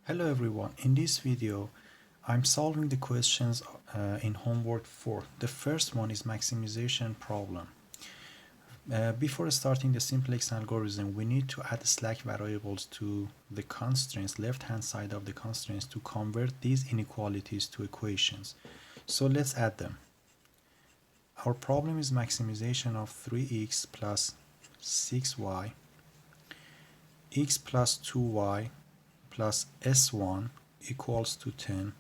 Hello everyone, in this video I'm solving the questions in homework 4. The first one is maximization problem. Before starting the simplex algorithm, we need to add slack variables to the constraints, left hand side of the constraints, to convert these inequalities to equations. So let's add them. Our problem is maximization of 3x plus 6y, x plus 2y plus s1 equals to 10,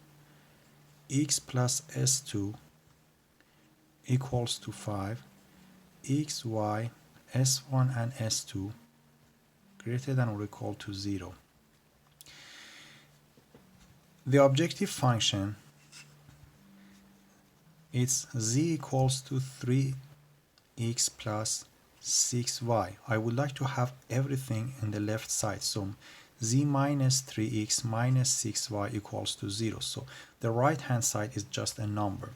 x plus s2 equals to 5, x, y, s1 and s2 greater than or equal to 0. The objective function is z equals to 3x plus 6y. I would like to have everything in the left side, so z minus 3x minus 6y equals to 0. So the right hand side is just a number.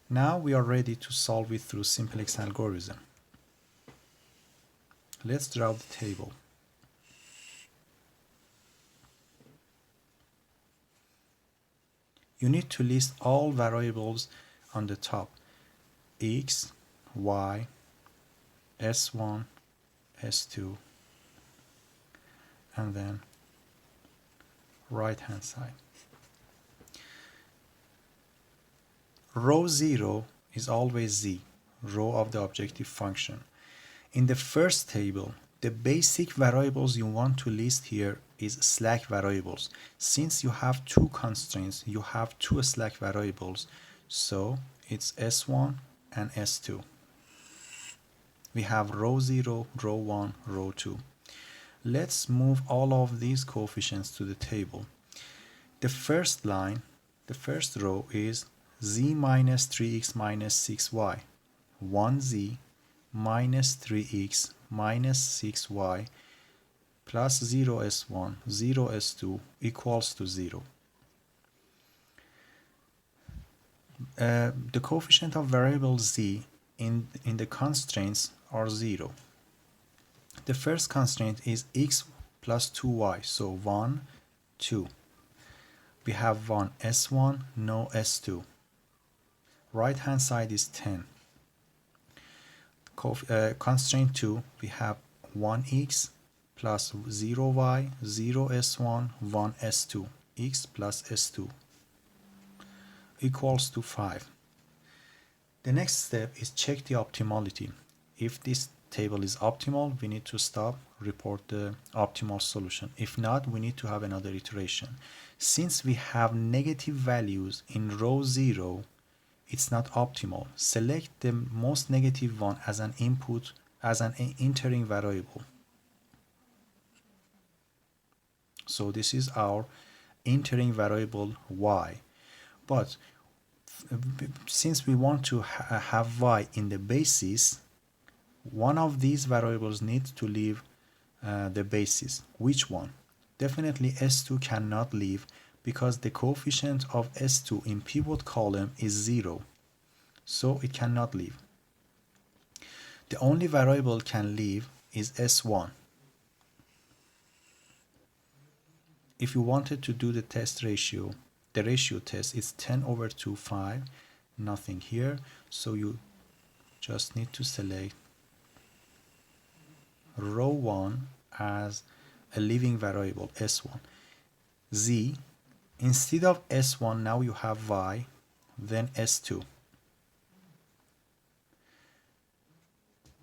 Now we are ready to solve it through simplex algorithm. Let's draw the table. You need to list all variables on the top: x, y, s1, s2, and then right hand side. Row 0 is always z, row of the objective function. In the first table, the basic variables you want to list here is slack variables. Since you have two constraints, you have two slack variables, so it's s1 and s2. We have row 0, row 1, row 2. Let's move all of these coefficients to the table. The first line, the first row is z minus 3x minus 6y. 1z minus 3x minus 6y plus 0s1, 0s2 equals to 0. The coefficient of variable z in the constraints are 0. The first constraint is x plus 2y, so 1, 2. We have 1 s1, no s2. Right hand side is 10. Constraint 2, we have 1x plus 0y, 0s1, 1s2, x plus s2 equals to 5. The next step is check the optimality. If this table is optimal, we need to stop, report the optimal solution. If not, we need to have another iteration. Since we have negative values in row 0, it's not optimal. Select the most negative one as an input, as an entering variable. So this is our entering variable y. But since we want to have y in the basis, one of these variables needs to leave the basis. Which one? Definitely s2 cannot leave, because the coefficient of s2 in pivot column is 0, so it cannot leave. The only variable can leave is s1. If you wanted to do the test ratio, the ratio test is 10/2, nothing here, so you just need to select row 1 as a living variable, s1. Z, instead of s1, now you have y, then s2.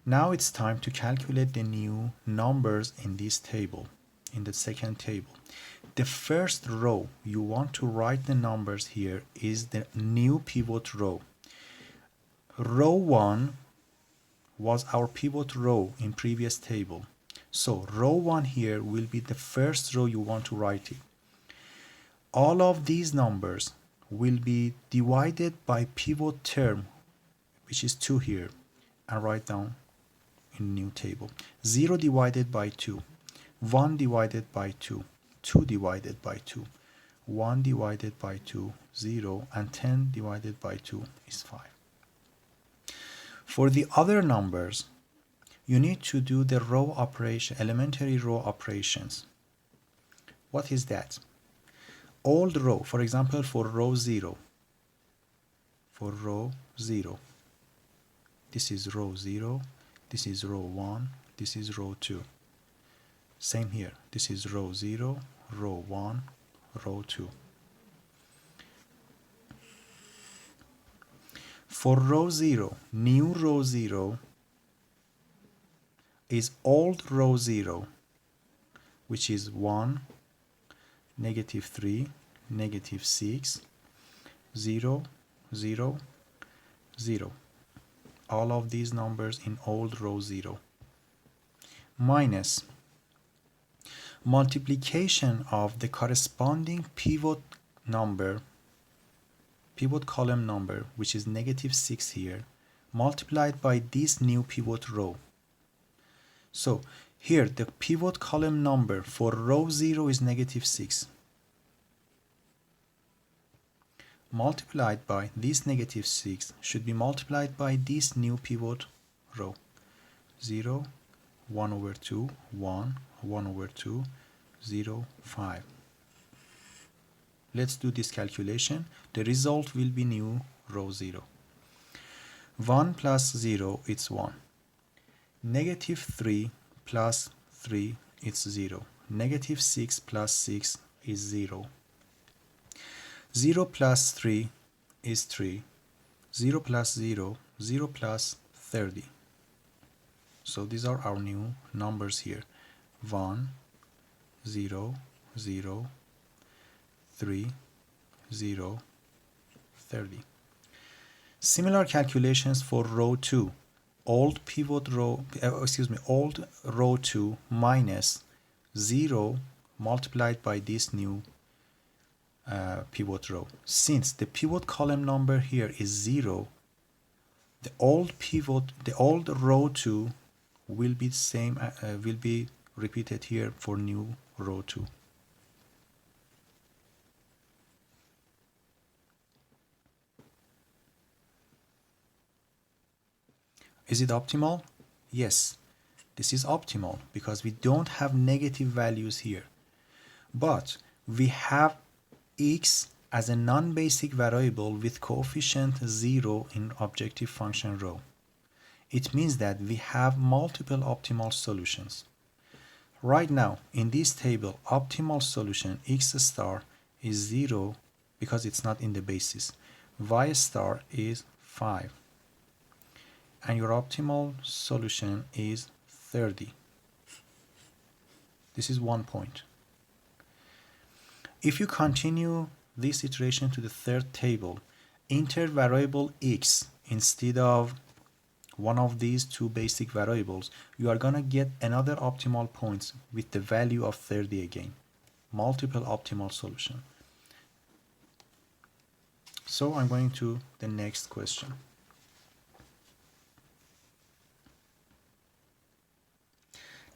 Now it's time to calculate the new numbers in this table, in the second table. The first row you want to write the numbers here is the new pivot row. Row 1 was our pivot row in previous table. So row 1 here will be the first row you want to write it. All of these numbers will be divided by pivot term, which is 2 here, and write down in new table. 0 divided by 2, 1 divided by 2, 2 divided by 2, 1 divided by 2, 0, and 10 divided by 2 is 5. For the other numbers, you need to do the row operation, elementary row operations. What is that? old row, for example, for row 0, this is row 0, this is row 1, this is row 2. Same here, this is row 0, row 1, row 2. For row 0, new row 0 is old row 0, which is 1, -3, -6, 0, 0, 0. All of these numbers in old row 0. Minus multiplication of the corresponding pivot column number, which is -6 here, multiplied by this new pivot row. So here the pivot column number for row 0 is -6, multiplied by this -6 should be multiplied by this new pivot row. 0, 1 over 2, 1, 1 over 2, 0, 5. Let's do this calculation. The result will be new row 0. 1 plus 0, it's 1. -3 plus 3, it's 0. -6 plus 6 is 0. 0 plus 3 is 3. 0 plus 0, 0 plus 30. So these are our new numbers here. 1, 0, 0, 3, 0, 30. Similar calculations for row 2. Old row 2 minus 0 multiplied by this new pivot row. Since the pivot column number here is 0, the old row 2 will be same, will be repeated here for new row 2. Is it optimal? Yes, this is optimal because we don't have negative values here. But we have x as a non-basic variable with coefficient 0 in objective function row. It means that we have multiple optimal solutions. Right now, in this table, optimal solution x star is 0 because it's not in the basis. Y star is 5. And your optimal solution is 30. This is 1 point. If you continue this iteration to the third table, enter variable x instead of one of these two basic variables, you are going to get another optimal points with the value of 30 again. Multiple optimal solution. So I'm going to the next question.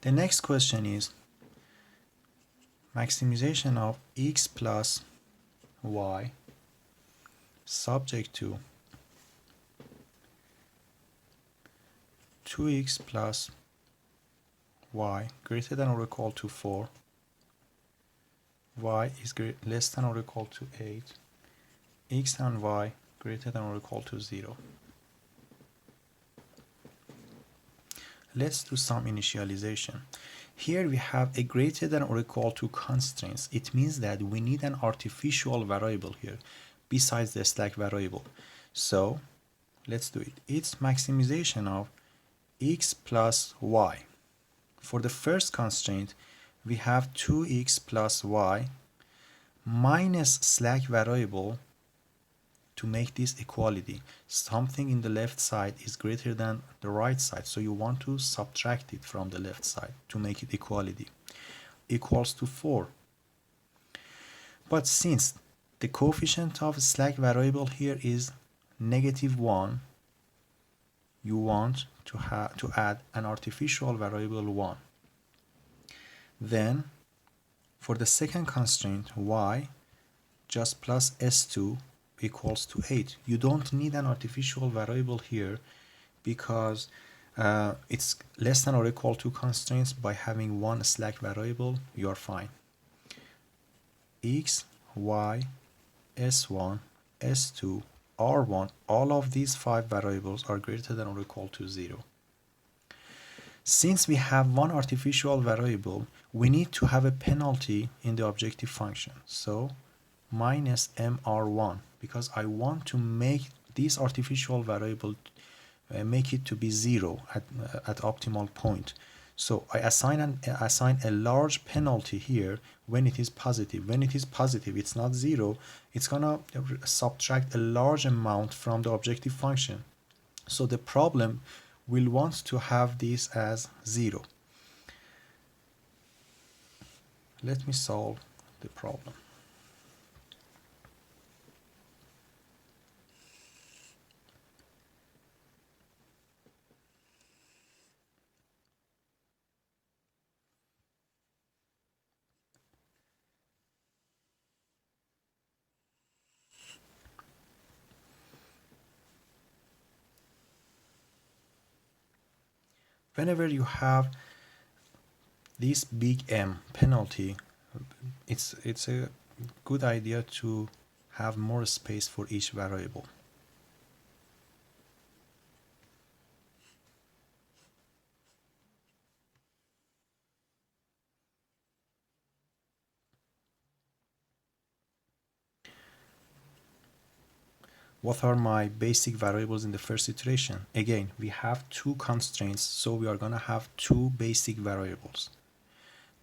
The next question is maximization of x plus y subject to 2x plus y greater than or equal to 4, y is less than or equal to 8, x and y greater than or equal to 0. Let's do some initialization. Here we have a greater than or equal to constraints. It means that we need an artificial variable here besides the slack variable. So let's do it. It's maximization of x plus y. For the first constraint, we have 2x plus y minus slack variable to make this equality. Something in the left side is greater than the right side, so you want to subtract it from the left side to make it equality. Equals to 4. But since the coefficient of slack variable here is -1, you want to add an artificial variable 1. Then for the second constraint, y just plus s2 equals to 8. You don't need an artificial variable here because it's less than or equal to constraints. By having one slack variable, you are fine. X, y, s1, s2, r1, all of these 5 variables are greater than or equal to 0. Since we have one artificial variable, we need to have a penalty in the objective function. So minus mr1, because I want to make this artificial variable make it to be 0 at optimal point. So I assign a large penalty here when it is positive. When it is positive, it's not 0. It's gonna subtract a large amount from the objective function. So the problem will want to have this as 0. Let me solve the problem. Whenever you have this big M penalty, it's a good idea to have more space for each variable. What are my basic variables in the first iteration? Again, we have 2 constraints, so we are going to have 2 basic variables.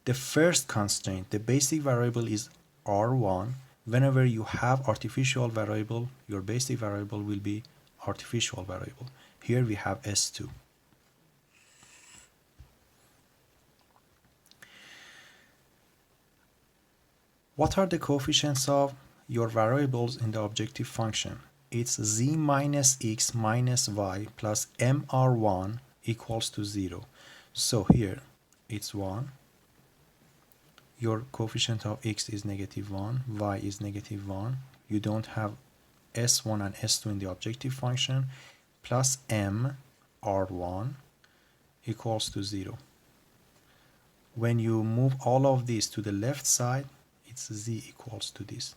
The first constraint, the basic variable, is r1. Whenever you have artificial variable, your basic variable will be artificial variable. Here we have s2. What are the coefficients of your variables in the objective function? It's z minus x minus y plus mr1 equals to 0. So here it's 1. Your coefficient of x is negative 1, y is negative 1. You don't have s1 and s2 in the objective function, plus m r1 equals to 0. When you move all of this to the left side, it's z equals to this.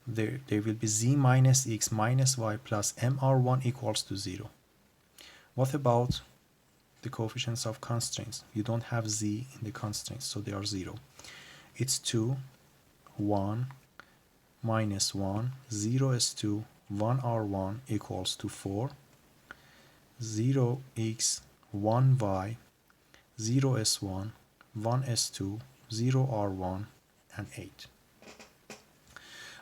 There will be z minus x minus y plus mr1 equals to 0. What about the coefficients of constraints? You don't have z in the constraints, so they are 0. It's 2, 1, minus 1, 0 s2, 1 r1 equals to 4, 0 x, 1 y, 0 s1, 1 s2, 0 r1, and 8.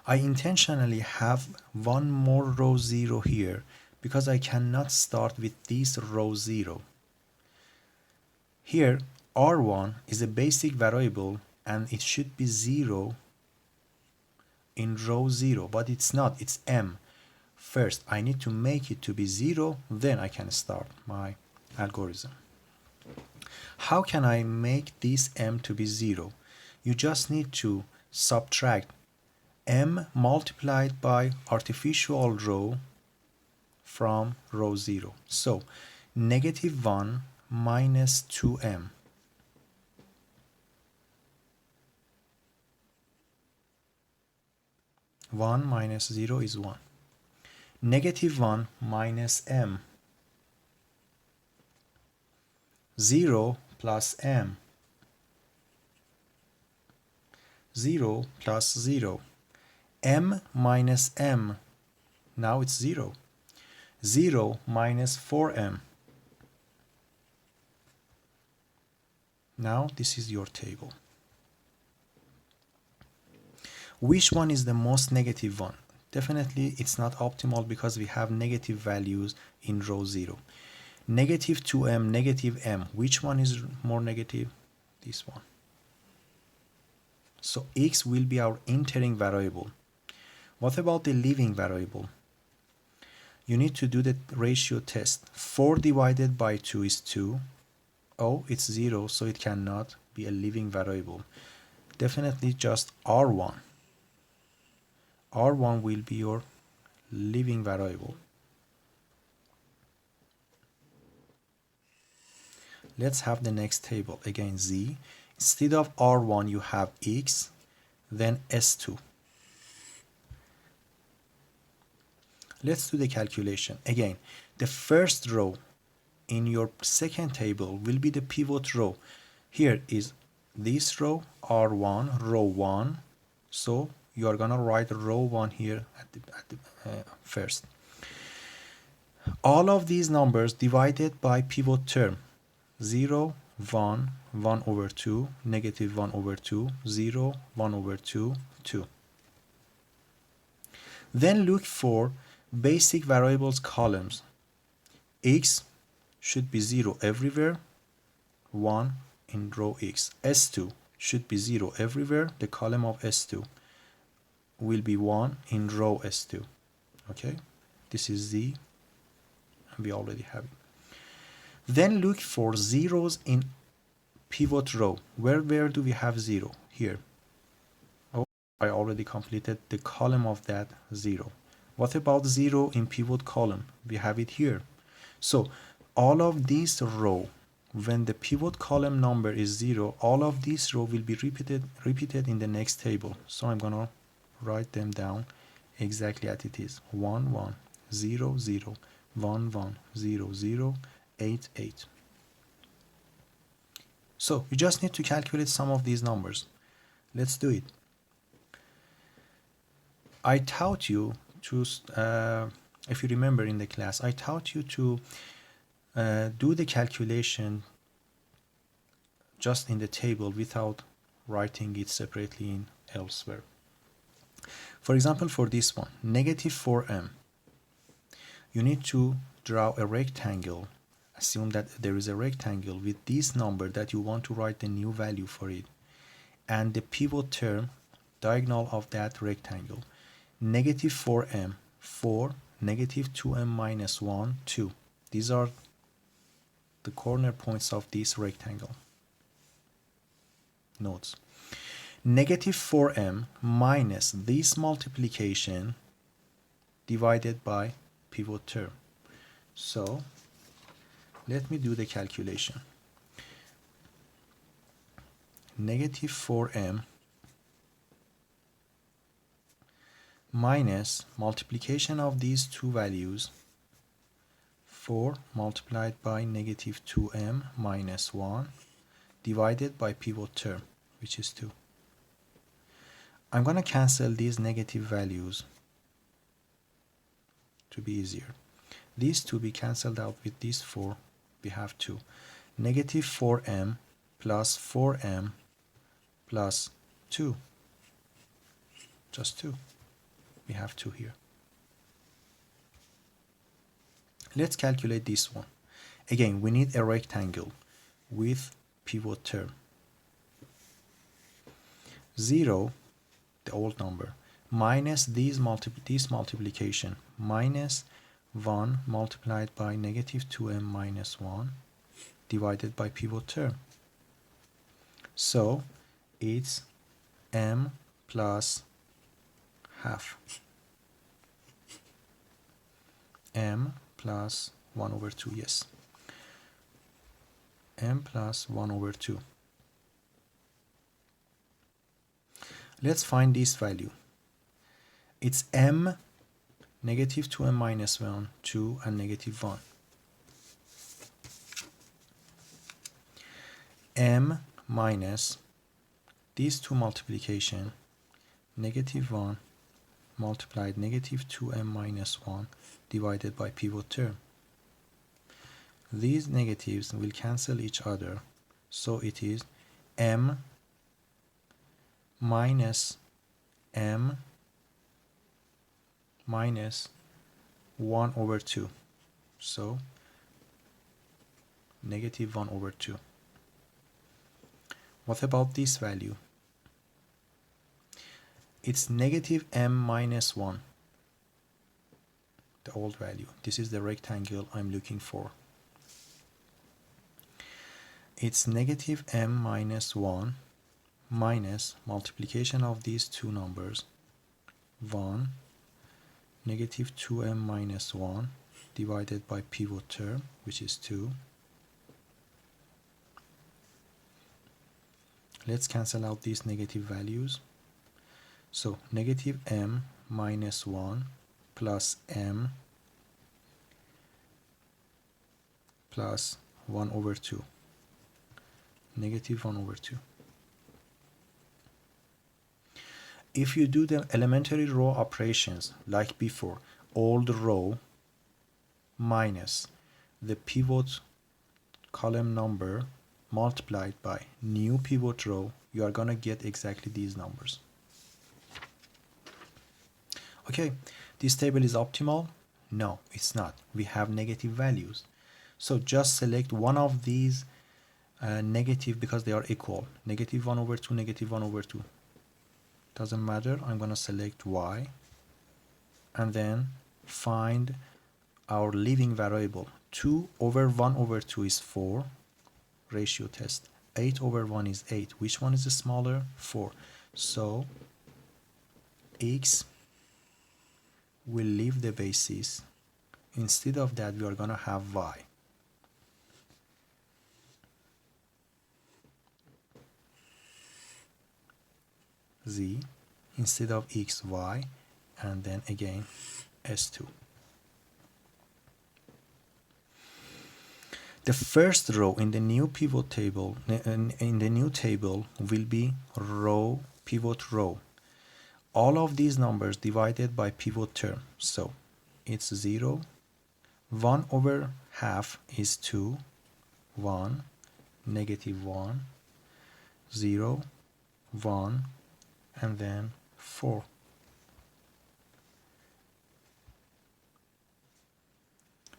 I intentionally have one more row 0 here because I cannot start with this row 0. Here r1 is a basic variable and it should be 0 in row 0, but it's not, it's m. First I need to make it to be 0, then I can start my algorithm. How can I make this m to be 0? You just need to subtract m multiplied by artificial row from row 0. So negative 1 minus 2m. One minus 0 is 1. Negative 1 minus m. 0 plus m. 0 plus 0. M minus m. Now it's 0. 0 minus 4m. Now this is your table. Which one is the most negative one? Definitely it's not optimal because we have negative values in row 0. Negative 2m, negative m. Which one is more negative? This one. So x will be our entering variable. What about the leaving variable? You need to do the ratio test. 4 divided by 2 is 2. Oh, it's 0, so it cannot be a leaving variable. Definitely just r1. r1 will be your leaving variable. Let's have the next table. Again, z. Instead of r1, you have x, then s2. Let's do the calculation. Again, the first row in your second table will be the pivot row. Here is this row, R1, row 1. So you are going to write row 1 here at the first. All of these numbers divided by pivot term. 0, 1, 1 over 2, negative 1 over 2, 0, 1 over 2, 2. Then look for basic variables columns. X should be 0 everywhere, 1 in row X. S2 should be 0 everywhere. The column of S2 will be 1 in row S2. Okay, this is Z, and we already have it. Then look for zeros in pivot row. Where do we have 0? Here. Oh, I already completed the column of that 0. What about 0 in pivot column? We have it here. So all of these row, when the pivot column number is 0, all of these row will be repeated in the next table. So I'm gonna write them down exactly as it is. 1 1 0 0 1 1 0 0 8 8. So you just need to calculate some of these numbers. Let's do it. I taught you to, if you remember in the class, I taught you to do the calculation just in the table without writing it separately in elsewhere. For example, for this one, negative 4m, you need to draw a rectangle. Assume that there is a rectangle with this number that you want to write the new value for it, and the pivot term diagonal of that rectangle. Negative 4m, 4, negative 2m minus 1, 2. These are the corner points of this rectangle. Notes. Negative 4m minus this multiplication divided by pivot term. So let me do the calculation. Negative 4m minus multiplication of these two values, 4 multiplied by negative 2m minus 1 divided by pivot term, which is 2. I'm going to cancel these negative values to be easier. These two be cancelled out with these 4. We have 2. Negative 4m plus 4m plus 2. Just 2. We have 2 here. Let's calculate this one. Again, we need a rectangle with pivot term. 0, the old number, minus this multiplication, minus 1 multiplied by negative 2m minus 1 divided by pivot term. So it's m plus half. M plus 1 over 2, yes. M plus 1 over 2. Let's find this value. It's m, negative 2m minus 1, 2, and negative 1. M minus these two multiplication, negative 1 multiplied negative 2m minus 1 divided by pivot term. These negatives will cancel each other, so it is m minus m minus 1 over 2. So negative 1 over 2. What about this value? It's negative m minus 1, the old value. This is the rectangle I'm looking for. It's negative m minus 1 minus multiplication of these two numbers, 1, negative 2m minus 1 divided by pivot term, which is 2. Let's cancel out these negative values. So negative m minus 1 plus m plus 1 over 2, negative 1 over 2. If you do the elementary row operations like before, old row minus the pivot column number multiplied by new pivot row, you are going to get exactly these numbers. Okay, this table is optimal? No, it's not. We have negative values. So just select one of these negative because they are equal. Negative 1 over 2, negative 1 over 2. Doesn't matter. I'm going to select y and then find our leaving variable. 2 over 1 over 2 is 4. Ratio test. 8 over 1 is 8. Which one is the smaller? 4. So x will leave the basis. Instead of that, we are going to have y. Z instead of x, y, and then again s2. The first row in the new pivot table, in the new table, will be row, pivot row. All of these numbers divided by pivot term. So it's 0. 1 over half is 2. 1, negative 1, 0, 1, and then 4.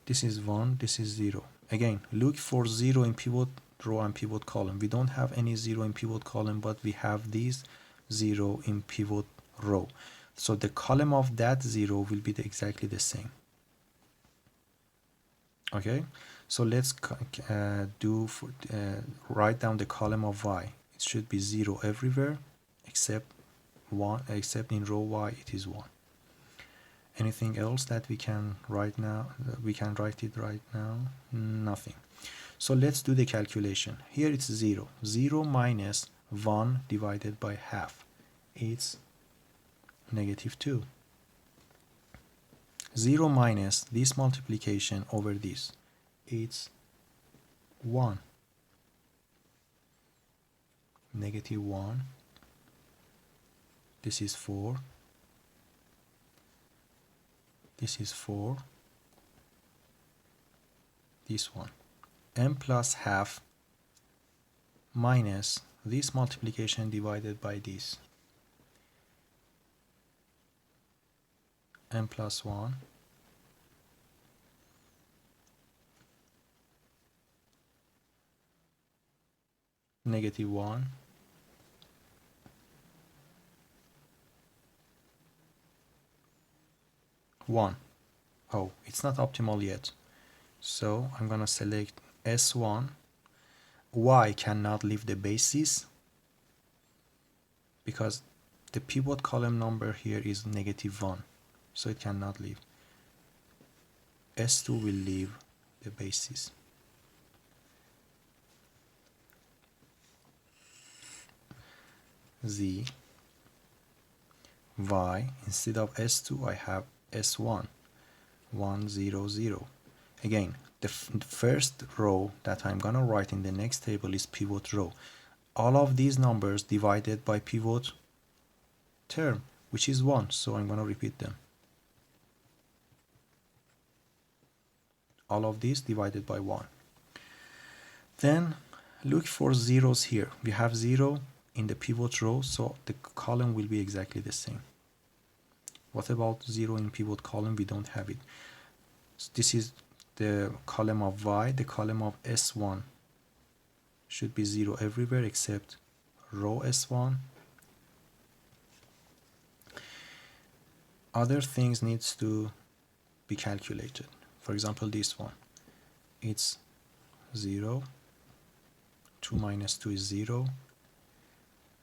This is 1, this is 0. Again, look for 0 in pivot row and pivot column. We don't have any 0 in pivot column, but we have these 0 in pivot row. So the column of that 0 will be exactly the same. Okay, so let's write down the column of y. It should be 0 everywhere except in row y it is 1. Anything else that we can write now? We can write it right now? Nothing. So let's do the calculation. Here it's 0. 0 minus 1 divided by half. It's negative 2. 0 minus this multiplication over this. It's 1. Negative 1. This is 4. This is 4. This one. M plus half minus this multiplication divided by this. M plus 1. Negative 1. 1. Oh, it's not optimal yet. So I'm going to select S1. Y cannot leave the basis because the pivot column number here is negative 1. So it cannot leave. S2 will leave the basis. Z, Y, instead of S2 I have S1, 1, 0, 0. Again, the first row that I'm gonna write in the next table is pivot row. All of these numbers divided by pivot term, which is 1, so I'm gonna repeat them. All of these divided by 1. Then look for zeros here. We have 0 in the pivot row, so the column will be exactly the same. What about 0 in pivot column? We don't have it. So this is the column of Y. The column of S1 should be 0 everywhere except row S1. Other things needs to be calculated. For example, this one. It's 0. 2 minus 2 is 0.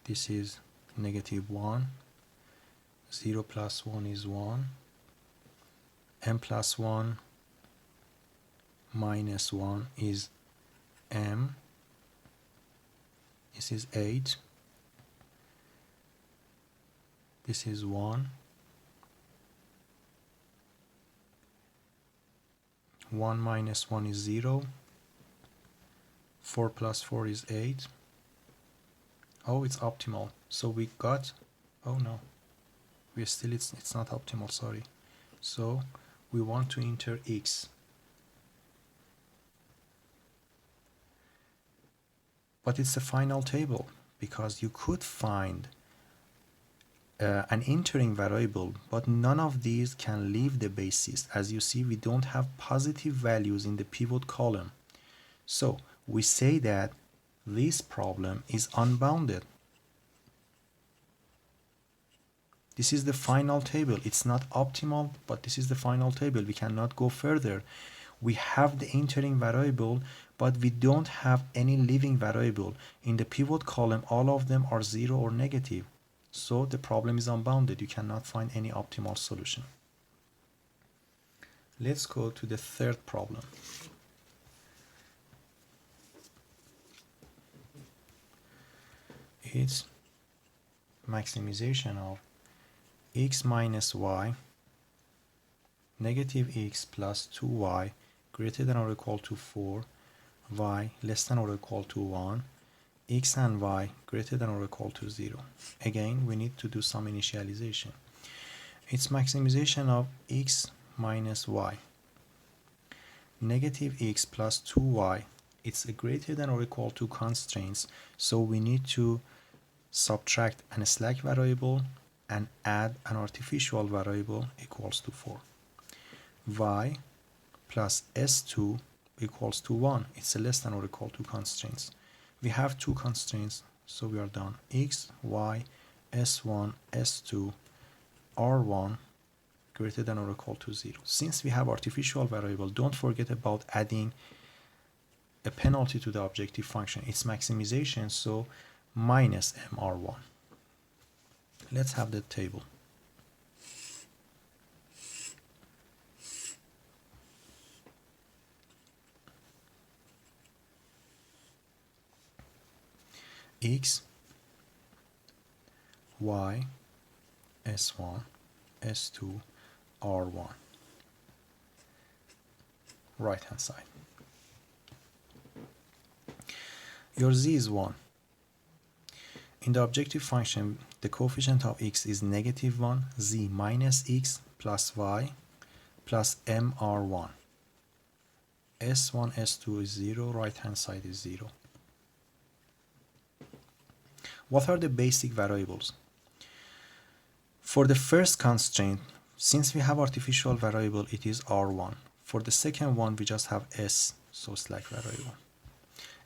This is negative 1. 0 plus 1 is 1. M plus 1 minus 1 is M. This is 8. This is 1. 1 minus 1 is 0. 4 plus 4 is 8. Oh, it's optimal. So we got, oh no, we still, it's not optimal, sorry. So we want to enter x. But it's a final table because you could find an entering variable, but none of these can leave the basis. As you see, we don't have positive values in the pivot column. So we say that this problem is unbounded. This is the final table. It's not optimal, but this is the final table. We cannot go further. We have the entering variable, but we don't have any leaving variable. In the pivot column, all of them are 0 or negative. So the problem is unbounded. You cannot find any optimal solution. Let's go to the third problem. It's maximization of x minus y, negative x plus 2y greater than or equal to 4, y less than or equal to 1, x and y greater than or equal to 0. Again, we need to do some initialization. It's maximization of x minus y. Negative x plus 2y, it's a greater than or equal to constraints, so we need to subtract an slack variable and add an artificial variable equals to 4. Y plus s2 equals to 1. It's a less than or equal to constraints. We have two constraints, so we are done. X, y, s1, s2, r1 greater than or equal to 0. Since we have artificial variable, don't forget about adding a penalty to the objective function. It's maximization, so minus mr1. Let's have the table. X, y, s1, s2, r1. Right hand side. Your z is 1. In the objective function, the coefficient of x is negative 1, z minus x plus y plus mr1. s1, s2 is 0, right hand side is 0. What are the basic variables? For the first constraint, since we have artificial variable, it is r1. For the second one, we just have s, so slack variable.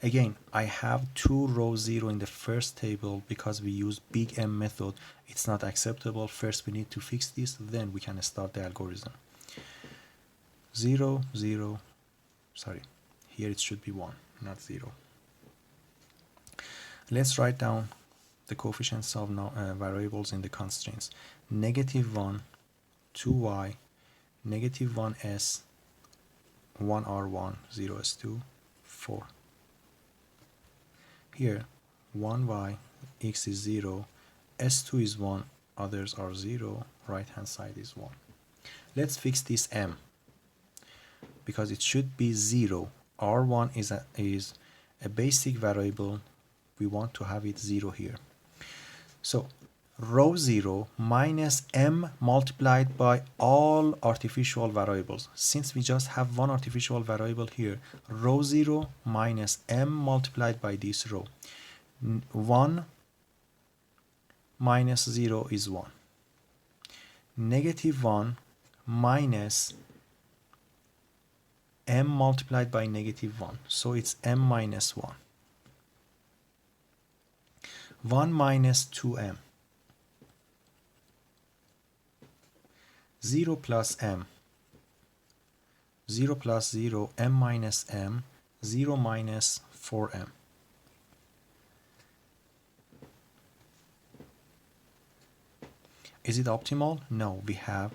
Again, I have two row 0 in the first table because we use big M method. It's not acceptable. First, we need to fix this, then we can start the algorithm. 0, 0, sorry, here it should be 1, not 0. Let's write down the coefficients of variables in the constraints. Negative 1, 2y, negative 1s, 1r1, 0s2, 4. Here, 1y, x is 0, s2 is 1, others are 0, right hand side is 1. Let's fix this m, because it should be 0. r1 is a basic variable. We want to have it 0 here. So, row 0 minus m multiplied by all artificial variables. Since we just have one artificial variable here, row 0 minus m multiplied by this row. 1 minus 0 is 1. Negative 1 minus m multiplied by negative 1. So it's m minus 1. 1 minus 2m. 0 plus m. 0 plus 0, m minus m. 0 minus 4m. Is it optimal? No, we have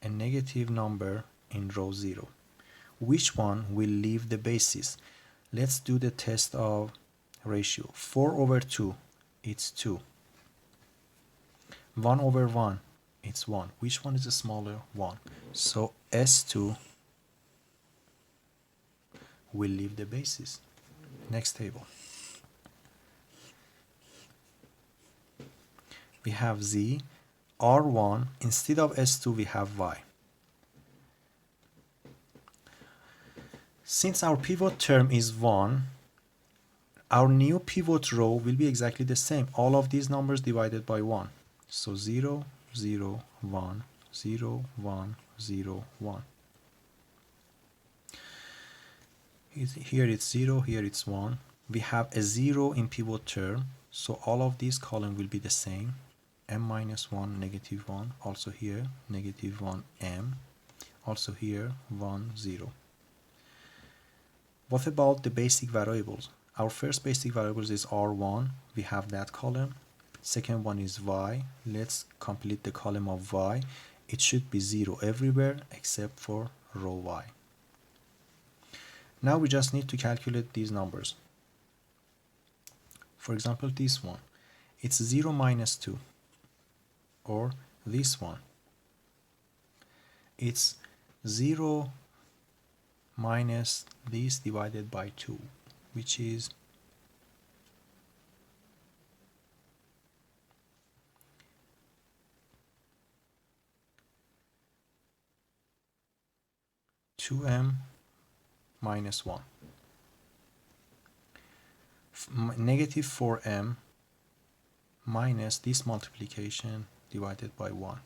a negative number in row 0. Which one will leave the basis? Let's do the test of ratio. 4 over 2, it's 2. 1 over 1, it's 1. Which one is the smaller? 1. So S2 will leave the basis. Next table. We have z, r1, instead of s2 we have y. Since our pivot term is 1, our new pivot row will be exactly the same. All of these numbers divided by 1. So 0, 0, 1, 0, 1, 0, 1. Here it's 0, here it's 1. We have a 0 in pivot term, so all of these columns will be the same. m minus 1, negative 1. Also here, negative 1, m. Also here, 1, 0. What about the basic variables? Our first basic variables is r1. We have that column. Second one is y. Let's complete the column of y. It should be 0 everywhere except for row y. Now we just need to calculate these numbers. For example, this one. It's 0 minus 2. Or this one. It's 0 minus this divided by 2, which is 2m minus 1. Negative 4m minus this multiplication divided by 1.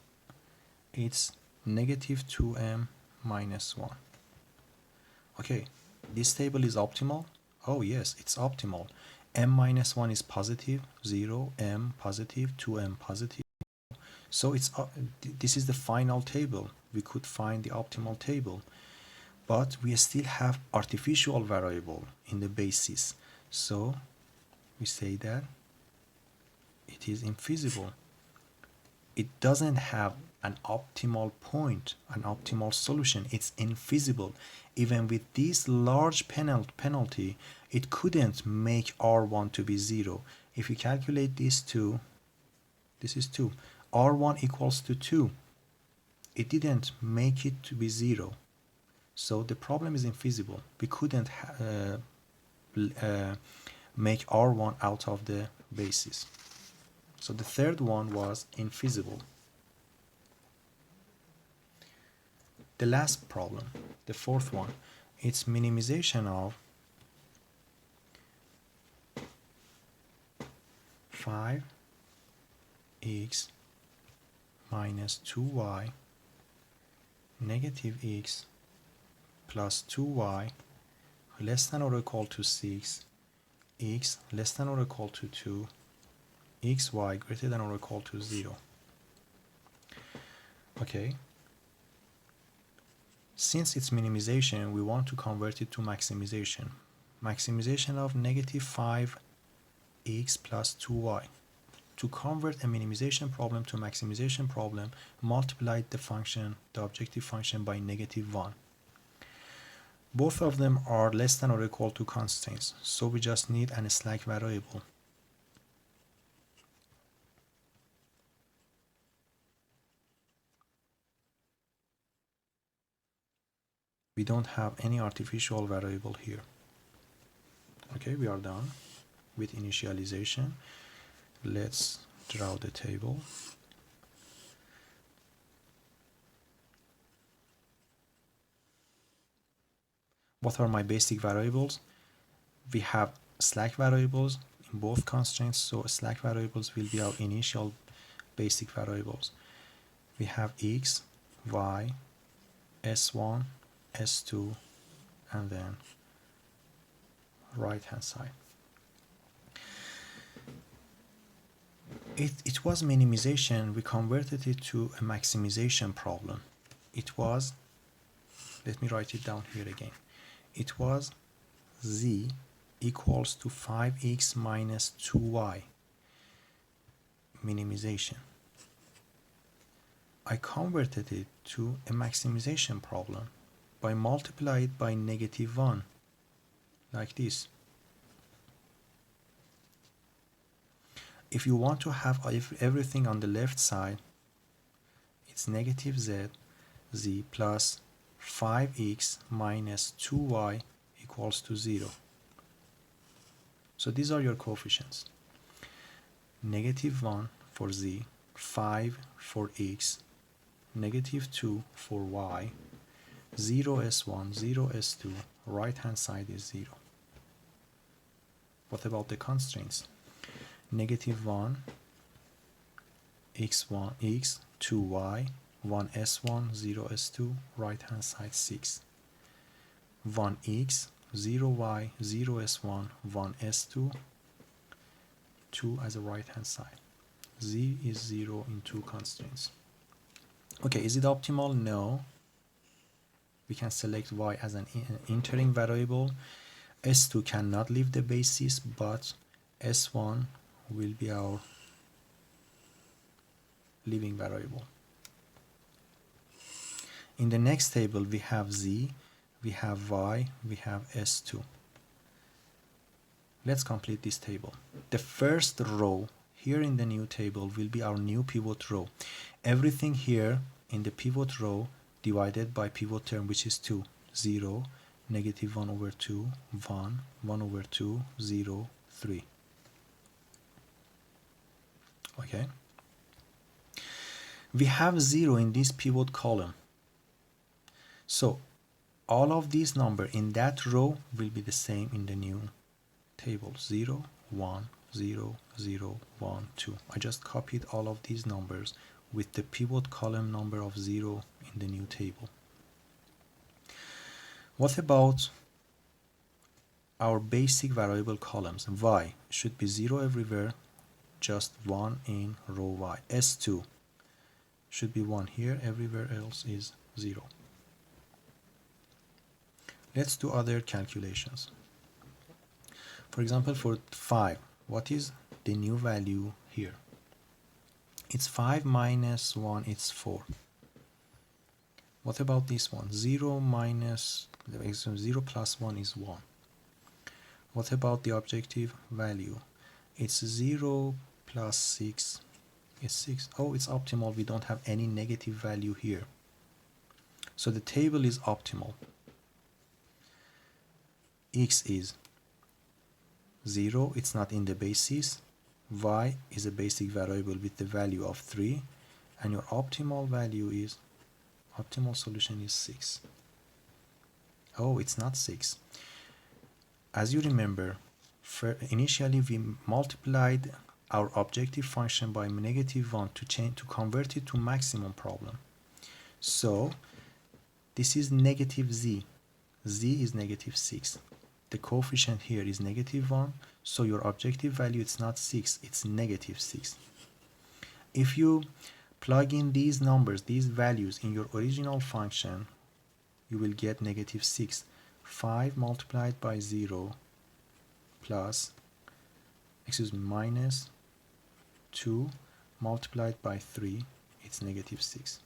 It's negative 2m minus 1. Okay, this table is optimal? Oh yes, it's optimal. M minus 1 is positive, 0, m positive, 2m positive. So it's this is the final table. We could find the optimal table. But we still have artificial variable in the basis. So we say that it is infeasible. It doesn't have an optimal point, an optimal solution. It's infeasible. Even with this large penalty, it couldn't make R1 to be 0. If you calculate these two, this is 2. R1 equals to 2. It didn't make it to be 0. So the problem is infeasible. We couldn't make R1 out of the basis. So the third one was infeasible. The last problem, the fourth one, it's minimization of 5x minus 2y negative x plus 2y less than or equal to 6, x less than or equal to 2, xy greater than or equal to 0. Okay. Since it's minimization, we want to convert it to maximization. Maximization of negative 5x plus 2y. To convert a minimization problem to a maximization problem, multiply the function, the objective function, by negative 1. Both of them are less than or equal to constants, so we just need a slack variable. We don't have any artificial variable here. Okay, we are done with initialization. Let's draw the table. What are my basic variables? We have slack variables in both constraints, so slack variables will be our initial basic variables. We have x, y, s1, s2, and then right hand side. It was minimization. We converted it to a maximization problem. It was, let me write it down here again. It was z equals to 5x minus 2y, minimization. I converted it to a maximization problem by multiplying it by negative 1, like this. If you want to have everything on the left side, it's negative z plus 5x minus 2y equals equals to 0. So these are your coefficients. -1 for z, 5 for x, -2 for y, 0s1, 0s2, right hand side is 0. What about the constraints? -1, x1, x, 2y, 1s1, 0s2, right hand side 6. 1x, 0y, 0s1, 1s2, 2 as a right hand side. Z is 0 in two constraints. Okay, is it optimal? No. We can select y as an entering variable. S2 cannot leave the basis, but S1 will be our leaving variable. In the next table, we have z, we have y, we have S2. Let's complete this table. The first row here in the new table will be our new pivot row. Everything here in the pivot row divided by pivot term, which is 2, 0, -1 over 2, 1, 1 over 2, 0, 3. Okay. We have 0 in this pivot column. So all of these numbers in that row will be the same in the new table. 0, 1, 0, 0, 1, 2. I just copied all of these numbers with the pivot column number of 0 in the new table. What about our basic variable columns? Y should be 0 everywhere, just 1 in row Y. S2 should be 1 here, everywhere else is 0. Let's do other calculations. For example, for 5, what is the new value here? It's 5 minus 1, it's 4. What about this one? 0 plus 1 is 1. What about the objective value? It's 0 plus 6 is 6. Oh, it's optimal. We don't have any negative value here. So the table is optimal. X is 0. It's not in the basis. Y is a basic variable with the value of 3. And your optimal value is, optimal solution is 6. Oh, it's not 6. As you remember, initially we multiplied our objective function by -1 to convert it to maximum problem. So this is negative z. Z is -6. The coefficient here is -1, so your objective value is not 6, it's -6. If you plug in these numbers, these values in your original function, you will get -6. 5 multiplied by 0 plus, minus 2 multiplied by 3, it's -6.